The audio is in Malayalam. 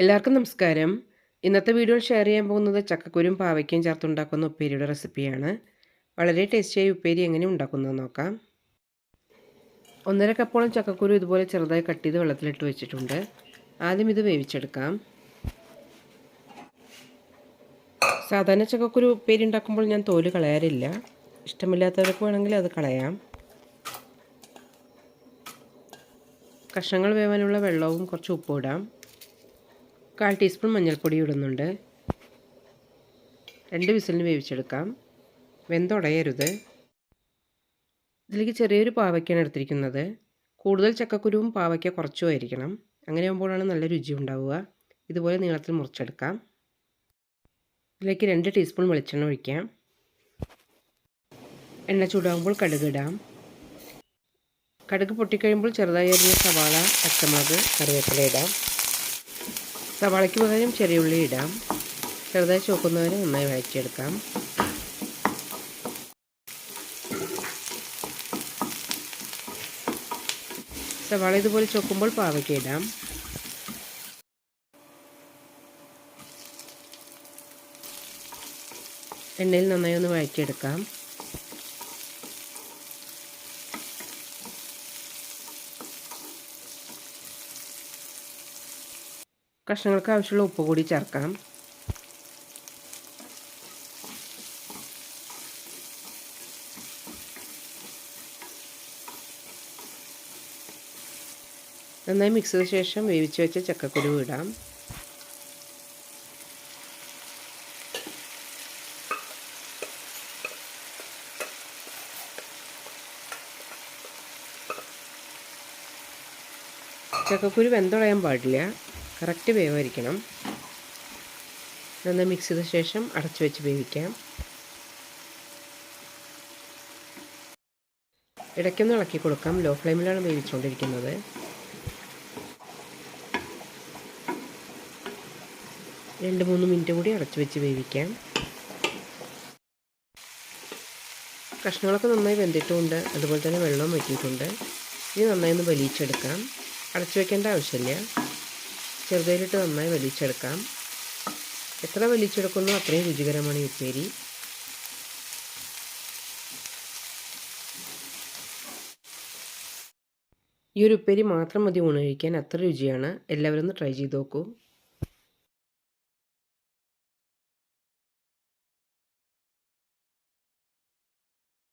എല്ലാവർക്കും നമസ്കാരം. ഇന്നത്തെ വീഡിയോയിൽ ഷെയർ ചെയ്യാൻ പോകുന്നത് ചക്കക്കുരും പാവയ്ക്കയും ചേർത്തുണ്ടാക്കുന്ന ഉപ്പേരിയുടെ റെസിപ്പിയാണ്. വളരെ ടേസ്റ്റിയായ ഉപ്പേരി എങ്ങനെ ഉണ്ടാക്കുന്നതെന്ന് നോക്കാം. 1.5 കപ്പോളം ചക്കക്കുരു ഇതുപോലെ ചെറുതായി കട്ട് ചെയ്ത് വെള്ളത്തിലിട്ട് വെച്ചിട്ടുണ്ട്. ആദ്യം ഇത് വേവിച്ചെടുക്കാം. സാധാരണ ചക്കക്കുരു ഉപ്പേരി ഉണ്ടാക്കുമ്പോൾ ഞാൻ തോല് കളയാറില്ല. ഇഷ്ടമില്ലാത്തവർക്ക് വേണമെങ്കിൽ അത് കളയാം. കഷ്ണങ്ങൾ വേവാനുള്ള വെള്ളവും കുറച്ച് ഉപ്പും ഇടാം. 1/4 ടീസ്പൂൺ മഞ്ഞൾപ്പൊടി ഇടുന്നുണ്ട്. 2 വിസിലിന് വേവിച്ചെടുക്കാം. വെന്തുടയരുത്. ഇതിലേക്ക് ചെറിയൊരു പാവയ്ക്കാണ് എടുത്തിരിക്കുന്നത്. കൂടുതൽ ചക്കക്കുരുവും പാവയ്ക്ക കുറച്ചും ആയിരിക്കണം. അങ്ങനെ ആകുമ്പോഴാണ് നല്ല രുചി ഉണ്ടാവുക. ഇതുപോലെ നീളത്തിൽ മുറിച്ചെടുക്കാം. ഇതിലേക്ക് 2 ടീസ്പൂൺ വെളിച്ചെണ്ണ ഒഴിക്കാം. എണ്ണ ചൂടാകുമ്പോൾ കടുക് ഇടാം. കടുക് പൊട്ടിക്കഴിയുമ്പോൾ ചെറുതായി അരിഞ്ഞ സവാള, പച്ചമുളക്, കറിവേപ്പില ഇടാം. സവാളയ്ക്ക് പകരം ചെറിയ ഉള്ളി ഇടാം. ചെറുതായി ചുവക്കുന്നവരെ നന്നായി വഴറ്റിയെടുക്കാം. സവാള ഇതുപോലെ ചുവക്കുമ്പോൾ പാവയ്ക്ക ഇടാം. എണ്ണയിൽ നന്നായി ഒന്ന് വഴറ്റിയെടുക്കാം. കഷ്ണങ്ങൾക്ക് ആവശ്യമുള്ള ഉപ്പ് കൂടി ചേർക്കാം. നന്നായി മിക്സ് ചെയ്ത ശേഷം വേവിച്ച് വെച്ച ചക്കക്കുരു ഇടാം. ചക്കക്കുരു വെന്തുടയാൻ പാടില്ല, കറക്റ്റ് വേവായിരിക്കണം. നന്നായി മിക്സ് ചെയ്ത ശേഷം അടച്ചു വെച്ച് വേവിക്കാം. ഇടയ്ക്കൊന്ന് ഇളക്കി കൊടുക്കാം. ലോ ഫ്ലെയിമിലാണ് വേവിച്ചുകൊണ്ടിരിക്കുന്നത്. രണ്ട് 3 മിനിറ്റ് കൂടി അടച്ചു വെച്ച് വേവിക്കാം. കഷ്ണങ്ങളൊക്കെ നന്നായി വെന്തിട്ടുമുണ്ട്, അതുപോലെ തന്നെ വെള്ളവും വറ്റിയിട്ടുണ്ട്. ഇനി നന്നായി ഒന്ന് വലിച്ചെടുക്കാം. അടച്ചു വയ്ക്കേണ്ട ആവശ്യമില്ല. ചെറുതായിട്ട് നന്നായി വലിച്ചെടുക്കാം. എത്ര വലിച്ചെടുക്കുന്നോ അത്രയും രുചികരമാണ് ഈ ഉപ്പേരി. ഈ ഒരു ഉപ്പേരി മാത്രം മതി ഊണ് കഴിക്കാൻ, അത്ര രുചിയാണ്. എല്ലാവരും ഒന്ന് ട്രൈ ചെയ്ത് നോക്കൂ.